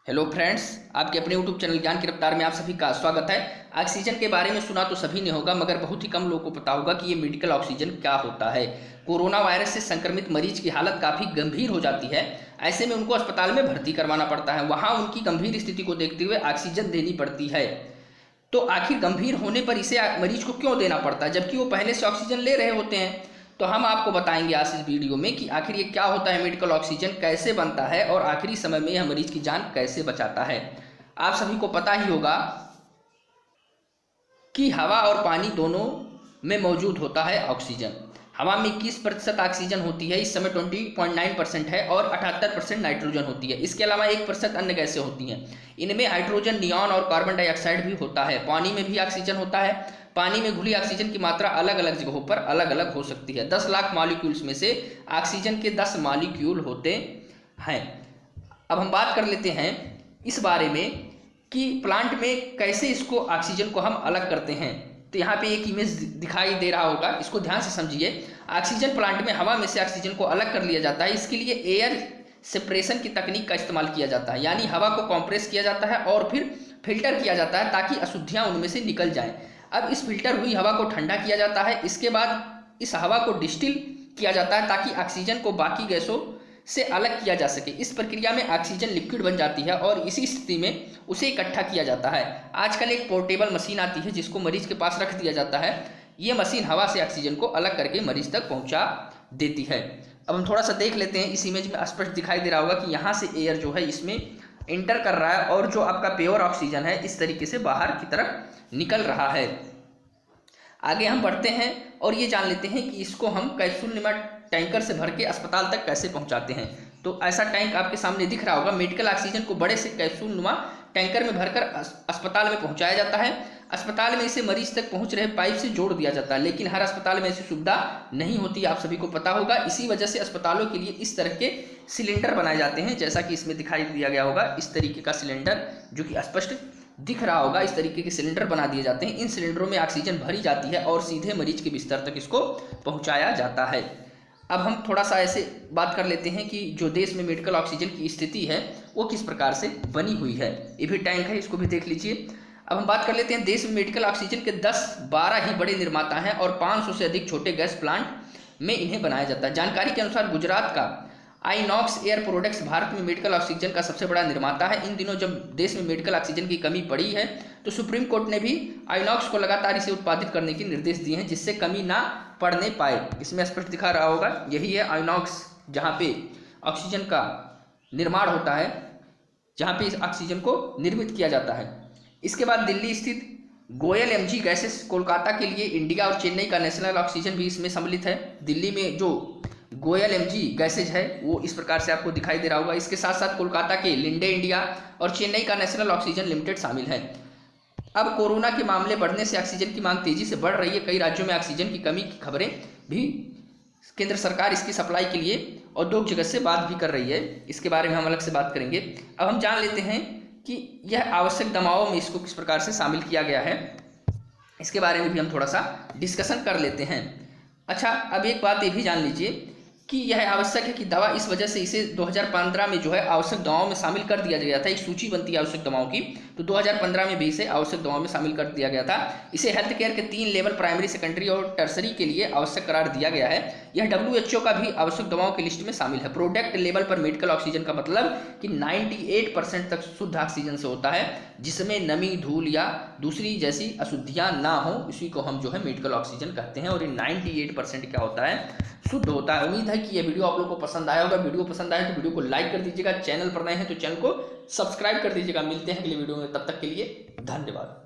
Hello friends, आपके अपने YouTube channel ज्ञान की रफ्तार में आप सभी का स्वागत है। ऑक्सीजन के बारे में सुना तो सभी ने होगा, मगर बहुत ही कम लोगों को पता होगा कि ये मेडिकल ऑक्सीजन क्या होता है। कोरोना वायरस से संक्रमित मरीज की हालत काफ़ी गंभीर हो जाती है। ऐसे में उनको अस्पताल में भर्ती करवाना पड़ता है। वहाँ उनकी गंभीर स्थिति को देखते हुए ऑक्सीजन देनी पड़ती है। तो आखिर गंभीर होने पर इसे मरीज को क्यों देना पड़ता है, जबकि वो पहले से ऑक्सीजन ले रहे होते हैं? तो हम आपको बताएंगे आज इस वीडियो में कि आखिर ये क्या होता है, मेडिकल ऑक्सीजन कैसे बनता है और आखिरी समय में यह मरीज की जान कैसे बचाता है। आप सभी को पता ही होगा कि हवा और पानी दोनों में मौजूद होता है ऑक्सीजन। हवा में 21% ऑक्सीजन होती है, इस समय 20.9% है, और 78% नाइट्रोजन होती है। इसके अलावा 1% अन्य गैसें होती हैं। इनमें हाइड्रोजन, नियॉन और कार्बन डाइऑक्साइड भी होता है। पानी में भी ऑक्सीजन होता है। पानी में घुली ऑक्सीजन की मात्रा अलग अलग जगहों पर अलग अलग हो सकती है। 10 लाख मॉलिक्यूल्स में से ऑक्सीजन के 10 मॉलिक्यूल होते हैं। अब हम बात कर लेते हैं इस बारे में कि प्लांट में कैसे इसको ऑक्सीजन को हम अलग करते हैं। तो यहाँ पे एक इमेज दिखाई दे रहा होगा, इसको ध्यान से समझिए। ऑक्सीजन प्लांट में हवा में से ऑक्सीजन को अलग कर लिया जाता है। इसके लिए एयर सेपरेशन की तकनीक का इस्तेमाल किया जाता है, यानी हवा को कंप्रेस किया जाता है और फिर फिल्टर किया जाता है ताकि अशुद्धियाँ उनमें से निकल जाएं। अब इस फिल्टर हुई हवा को ठंडा किया जाता है। इसके बाद इस हवा को डिस्टिल किया जाता है ताकि ऑक्सीजन को बाकी गैसों से अलग किया जा सके। इस प्रक्रिया में ऑक्सीजन लिक्विड बन जाती है और इसी स्थिति में उसे इकट्ठा किया जाता है। आजकल एक पोर्टेबल मशीन आती है जिसको मरीज के पास रख दिया जाता है। ये मशीन हवा से ऑक्सीजन को अलग करके मरीज तक पहुंचा देती है। अब हम थोड़ा सा देख लेते हैं। इस इमेज में स्पष्ट दिखाई दे रहा होगा कि यहाँ से एयर जो है इसमें इंटर कर रहा है और जो आपका प्योर ऑक्सीजन है इस तरीके से बाहर की तरफ निकल रहा है। आगे हम बढ़ते हैं और ये जान लेते हैं कि इसको हम कैप्सूलनुमा टैंकर से भर के अस्पताल तक कैसे पहुंचाते हैं। तो ऐसा टैंक आपके सामने दिख रहा होगा। मेडिकल ऑक्सीजन को बड़े से कैप्सूलनुमा टैंकर में भरकर अस्पताल में पहुंचाया जाता है। अस्पताल में इसे मरीज तक पहुंच रहे पाइप से जोड़ दिया जाता है, लेकिन हर अस्पताल में ऐसी सुविधा नहीं होती, आप सभी को पता होगा। इसी वजह से अस्पतालों के लिए इस तरह के सिलेंडर बनाए जाते हैं, जैसा कि इसमें दिखाई दिया गया होगा। इस तरीके का सिलेंडर जो कि स्पष्ट दिख रहा होगा, इस तरीके के सिलेंडर बना दिए जाते हैं। इन सिलेंडरों में ऑक्सीजन भरी जाती है और सीधे मरीज के बिस्तर तक इसको पहुंचाया जाता है। अब हम थोड़ा सा ऐसे बात कर लेते हैं कि जो देश में मेडिकल ऑक्सीजन की स्थिति है वो किस प्रकार से बनी हुई है। ये भी टैंक है, इसको भी देख लीजिए। अब हम बात कर लेते हैं, देश में मेडिकल ऑक्सीजन के 10-12 ही बड़े निर्माता हैं और 500 से अधिक छोटे गैस प्लांट में इन्हें बनाया जाता है। जानकारी के अनुसार गुजरात का आइनॉक्स एयर प्रोडक्ट्स भारत में मेडिकल ऑक्सीजन का सबसे बड़ा निर्माता है। इन दिनों जब देश में मेडिकल ऑक्सीजन की कमी पड़ी है तो सुप्रीम कोर्ट ने भी आइनॉक्स को लगातार इसे उत्पादित करने के निर्देश दिए हैं, जिससे कमी ना पड़ने पाए। इसमें स्पष्ट दिखा रहा होगा, यही है आइनॉक्स, जहाँ पे ऑक्सीजन का निर्माण होता है, जहाँ पे इस ऑक्सीजन को निर्मित किया जाता है। इसके बाद दिल्ली स्थित गोयल एमजी गैसेस कोलकाता के लिए इंडिया और चेन्नई का नेशनल ऑक्सीजन भी इसमें सम्मिलित है। दिल्ली में जो गोयल एमजी गैसेज है वो इस प्रकार से आपको दिखाई दे रहा होगा। इसके साथ साथ कोलकाता के लिंडे इंडिया और चेन्नई का नेशनल ऑक्सीजन लिमिटेड शामिल है। अब कोरोना के मामले बढ़ने से ऑक्सीजन की मांग तेजी से बढ़ रही है। कई राज्यों में ऑक्सीजन की कमी की खबरें भी, केंद्र सरकार इसकी सप्लाई के लिए औद्योगिक जगत से बात भी कर रही है। इसके बारे में हम अलग से बात करेंगे। अब हम जान लेते हैं कि यह आवश्यक दवाओं में इसको किस प्रकार से शामिल किया गया है। इसके बारे में भी हम थोड़ा सा डिस्कशन कर लेते हैं। अच्छा, अब एक बात ये भी जान लीजिए कि यह आवश्यक है कि दवा, इस वजह से इसे 2015 में जो है आवश्यक दवाओं में शामिल कर दिया गया था। एक सूची बनती है आवश्यक दवाओं की, तो 2015 में भी इसे आवश्यक दवाओं में शामिल कर दिया गया था। इसे हेल्थ केयर के 3 लेवल प्राइमरी, सेकेंडरी और टर्सरी के लिए आवश्यक करार दिया गया है। यह WHO का भी आवश्यक दवाओं की लिस्ट में शामिल है। प्रोडक्ट लेवल पर मेडिकल ऑक्सीजन का मतलब कि 98% तक शुद्ध ऑक्सीजन से होता है, जिसमें नमी, धूल या दूसरी जैसी अशुद्धियाँ ना हो, इसी को हम जो है मेडिकल ऑक्सीजन कहते हैं। और ये 98% क्या होता है, शुद्ध होता है। उम्मीद है कि यह वीडियो आप लोगों को पसंद आया होगा। वीडियो पसंद आए तो वीडियो को लाइक कर दीजिएगा। चैनल पर नए हैं तो चैनल को सब्सक्राइब कर दीजिएगा। मिलते हैं अगले वीडियो में, तब तक के लिए धन्यवाद।